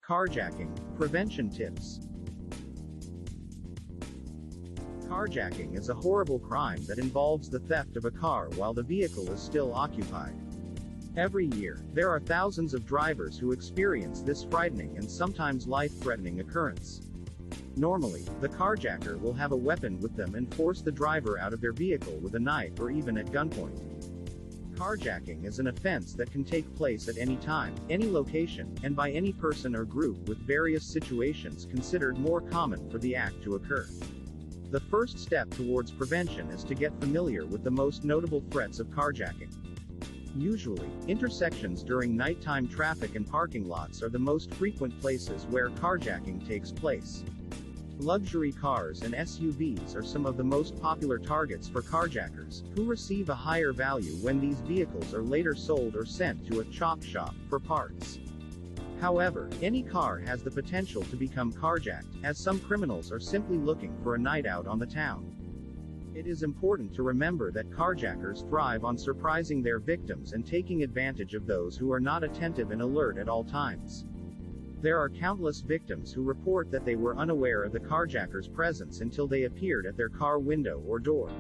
Carjacking, prevention tips. Carjacking is a horrible crime that involves the theft of a car while the vehicle is still occupied. Every year, there are thousands of drivers who experience this frightening and sometimes life-threatening occurrence. Normally, the carjacker will have a weapon with them and force the driver out of their vehicle with a knife or even at gunpoint. Carjacking is an offense that can take place at any time, any location, and by any person or group, with various situations considered more common for the act to occur. The first step towards prevention is to get familiar with the most notable threats of carjacking. Usually, intersections during nighttime traffic and parking lots are the most frequent places where carjacking takes place. Luxury cars and SUVs are some of the most popular targets for carjackers, who receive a higher value when these vehicles are later sold or sent to a chop shop for parts. However, any car has the potential to become carjacked, as some criminals are simply looking for a night out on the town. It is important to remember that carjackers thrive on surprising their victims and taking advantage of those who are not attentive and alert at all times. There are countless victims who report that they were unaware of the carjacker's presence until they appeared at their car window or door.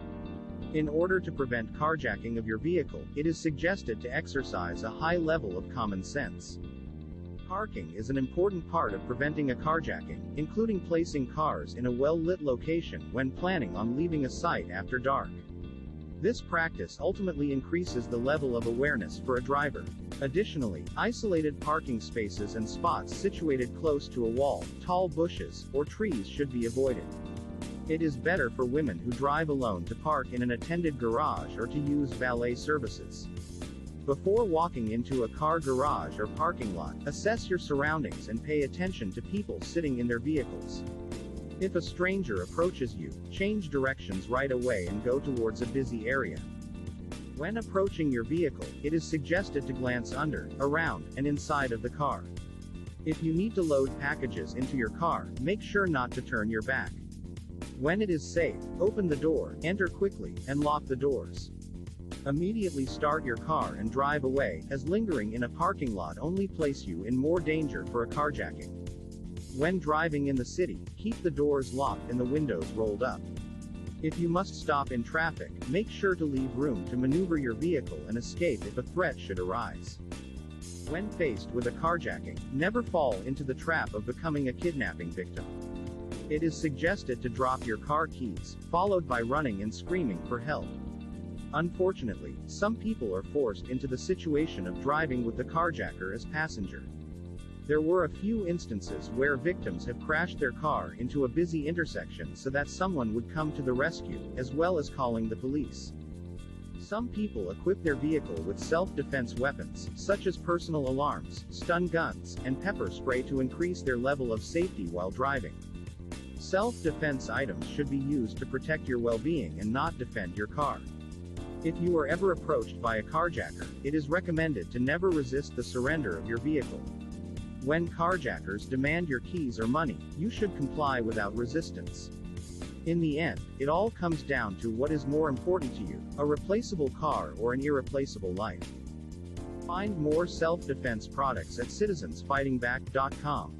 In order to prevent carjacking of your vehicle, it is suggested to exercise a high level of common sense. Parking is an important part of preventing a carjacking, including placing cars in a well-lit location when planning on leaving a site after dark. This practice ultimately increases the level of awareness for a driver. Additionally, isolated parking spaces and spots situated close to a wall, tall bushes, or trees should be avoided. It is better for women who drive alone to park in an attended garage or to use valet services. Before walking into a car garage or parking lot, assess your surroundings and pay attention to people sitting in their vehicles. If a stranger approaches you, change directions right away and go towards a busy area. When approaching your vehicle, it is suggested to glance under, around, and inside of the car. If you need to load packages into your car, make sure not to turn your back. When it is safe, open the door, enter quickly, and lock the doors. Immediately start your car and drive away, as lingering in a parking lot only place you in more danger for a carjacking. When driving in the city, keep the doors locked and the windows rolled up. If you must stop in traffic, make sure to leave room to maneuver your vehicle and escape if a threat should arise. When faced with a carjacking, never fall into the trap of becoming a kidnapping victim. It is suggested to drop your car keys, followed by running and screaming for help. Unfortunately, some people are forced into the situation of driving with the carjacker as passenger. There were a few instances where victims have crashed their car into a busy intersection so that someone would come to the rescue, as well as calling the police. Some people equip their vehicle with self-defense weapons, such as personal alarms, stun guns, and pepper spray to increase their level of safety while driving. Self-defense items should be used to protect your well-being and not defend your car. If you are ever approached by a carjacker, it is recommended to never resist the surrender of your vehicle. When carjackers demand your keys or money, you should comply without resistance. In the end, it all comes down to what is more important to you, a replaceable car or an irreplaceable life. Find more self-defense products at citizensfightingback.com.